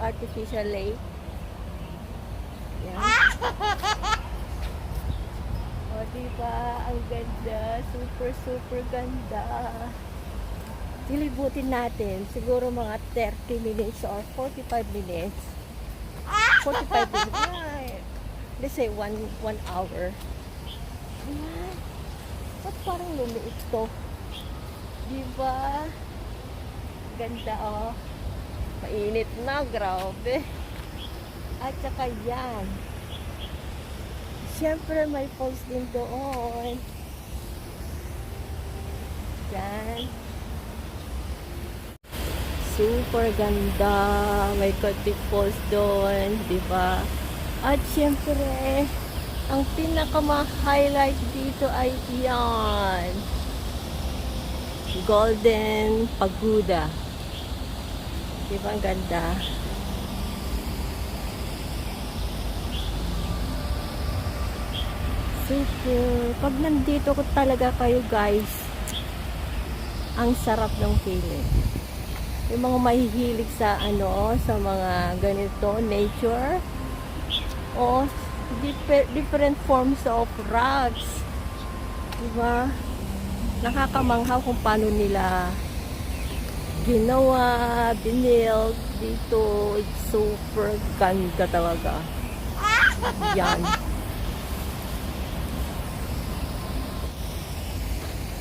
artificial lake. Yan. O, diba? Ang ganda. Super, super ganda. Dilibutin natin. Siguro mga 30 minutes or 45 minutes. 45 minutes. Ay, let's say 1 hour. Ayan. Ba't parang lumiit to? Diba? Ganda, oh. Mainit na, grabe. At saka yan. Siyempre, may falls din doon. Yan. Super ganda. May konting falls doon, diba? At siyempre, ang pinaka-highlight dito ay yan. Golden Pagoda. Diba ang ganda? Super. Pag nandito ko talaga kayo guys, ang sarap ng feeling. Yung mga mahihilig sa sa mga ganito, nature, o different forms of rocks. Diba? Nakakamanghaw kung paano nila ginawa, binild dito. It's super ganda talaga. Yan.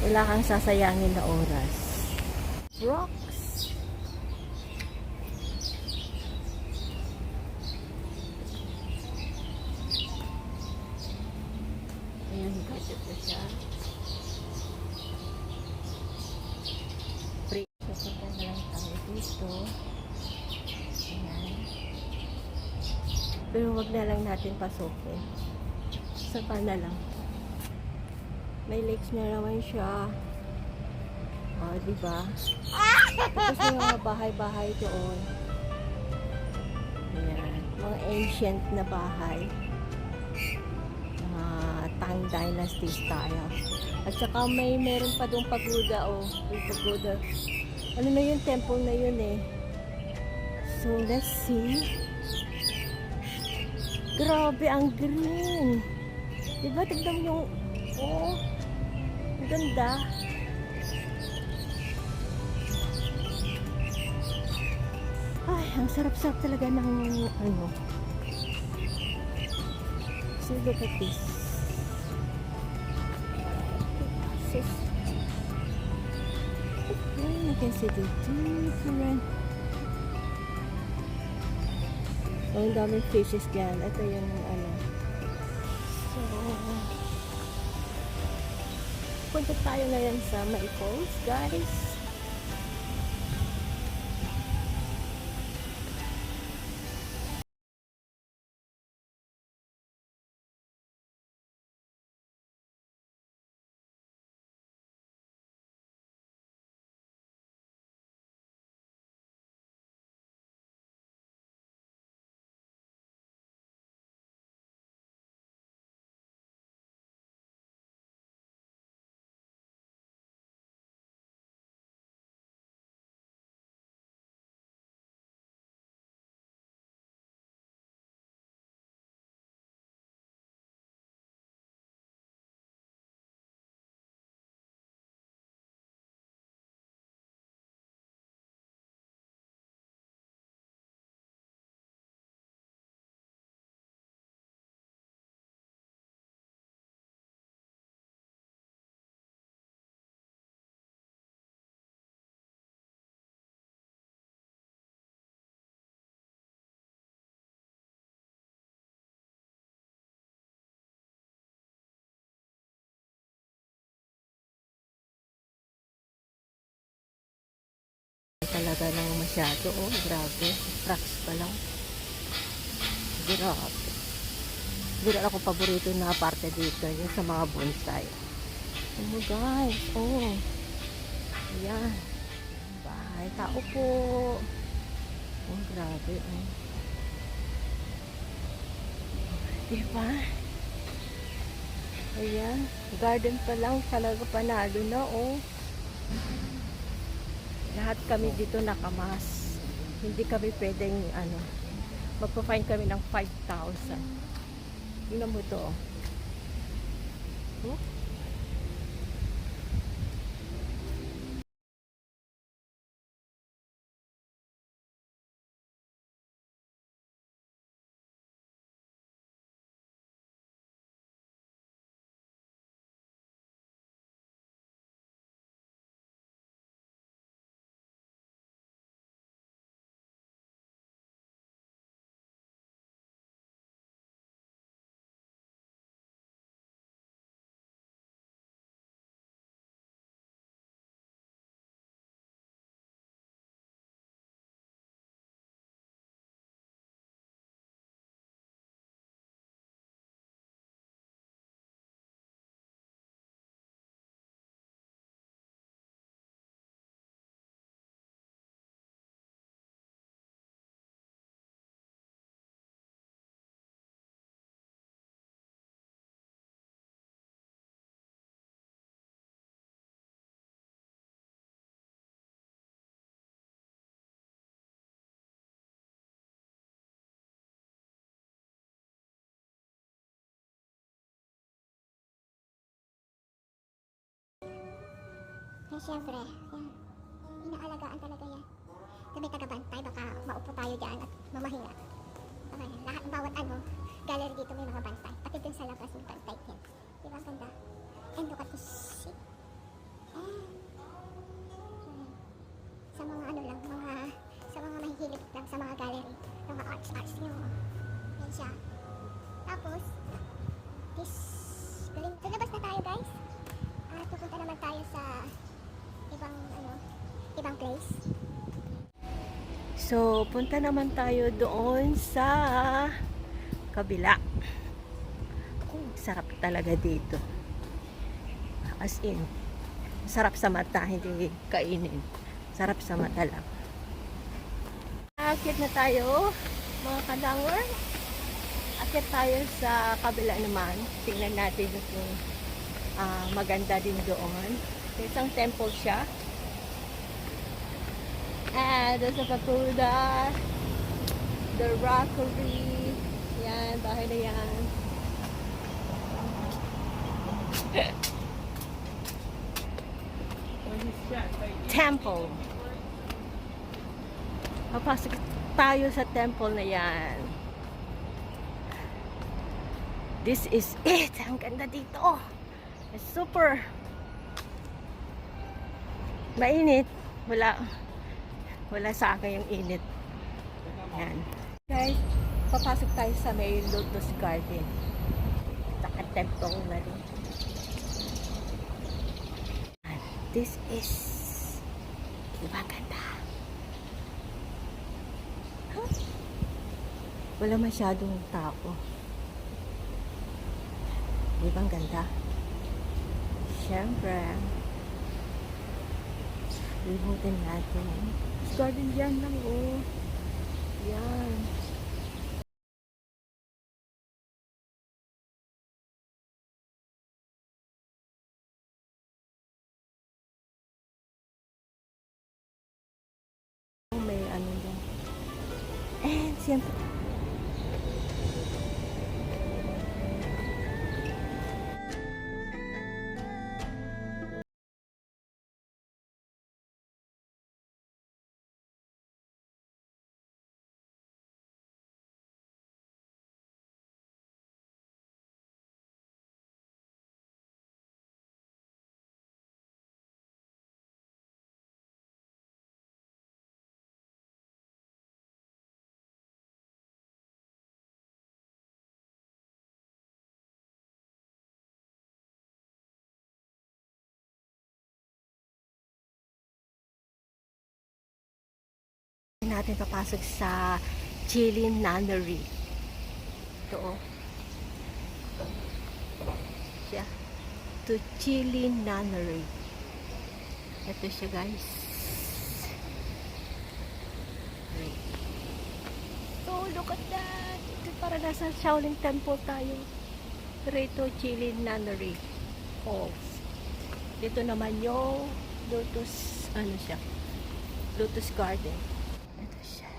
Wala kang sasayangin na oras. Rocks. Ayan, gadget na siya. Pupunta na lang tayo dito. Ayan. Pero wag na lang natin pasukin. Saka na lang. May lakes na naman siya. O, diba? Tapos may mga bahay-bahay doon. Ayan. Mga ancient na bahay. Mga Tang Dynasty style. At saka meron pa doon pagoda. O, yung pagoda. Ano na yung temple na yun eh. So, let's see. Grabe, ang green. Diba? Tignan mo yung... Oh, ang ganda. Ay, ang sarap-sarap talaga ng So, look at this. You can see the different. Oh, ang daming fishes dyan. Ito yung So, punta tayo ngayon sa May Falls, guys. Talaga lang masyado. Oh, grabe. Tracks pa lang. Grabe. Siguro ako paborito na parte dito. Yung sa mga bonsai. Oh my guys. Oh. Ayan. Bahay. Tao po. Oh, grabe. Oh. Diba? Ayan. Garden pa lang. Talaga panalo na. Oh. Lahat kami dito nakamas. Hindi kami pwedeng ano, magpa-fine kami ng 5,000. Tingnan mo to. Oh. Eh, syempre, yan. Inaalagaan talaga yan. Sabi taga-bantay, baka maupo tayo dyan at mamahinga. Okay, lahat, bawat ano, gallery dito may mga bantay. Pati dun sa labas may bantay din. Diba, ang ganda? And look at this shit. And, sa mga ano lang, sa mga mahihilig lang sa mga gallery, mga arts nyo. Yan siya. Tapos, this, galing. Sa labas na tayo, guys. At pupunta naman tayo sa ibang place. So, punta naman tayo doon sa kabila. Sarap talaga dito. As in, sarap sa mata, hindi kainin. Sarap sa mata lang. Akit na tayo, mga kalangor. Akit tayo sa kabila naman. Tingnan natin kung maganda din doon. Isang temple siya. There's a pagoda, the rockery, yan, bahay na yan. Temple. Papasok tayo sa temple na yan. This is it. Ang ganda dito. It's super mainit. Wala sa akin yung init. Yan. Guys, papasok tayo sa may Lotus Garden. Saka temple na rin. And this is ibang ganda. Huh? Wala masyadong tao. Ibang ganda. Siyempre, limutin natin. Garden dyan lang, oh. Yan. May ano dyan. And siyempre, natin papasok sa Chili Nunnery. Ito, oh. Siya. To Chili Nunnery. Ito siya, guys. Oh, look at that. Ito para nasa Shaolin Temple tayo. Rito, Chili Nunnery. Oh. Dito naman yung Lotus, ano siya? Lotus Garden. Ito siya.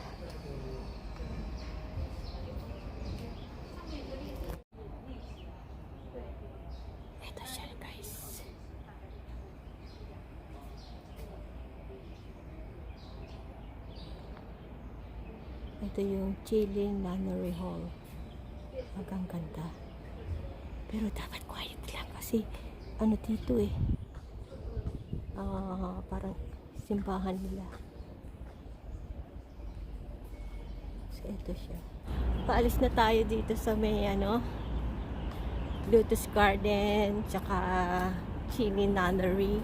Ito yung Chile Nunnery Hall. Ang ganda. Pero dapat quiet lang kasi ano dito eh. Parang simbahan nila. So ito siya. Paalis na tayo dito sa may Lotus Garden tsaka Chile Nunnery.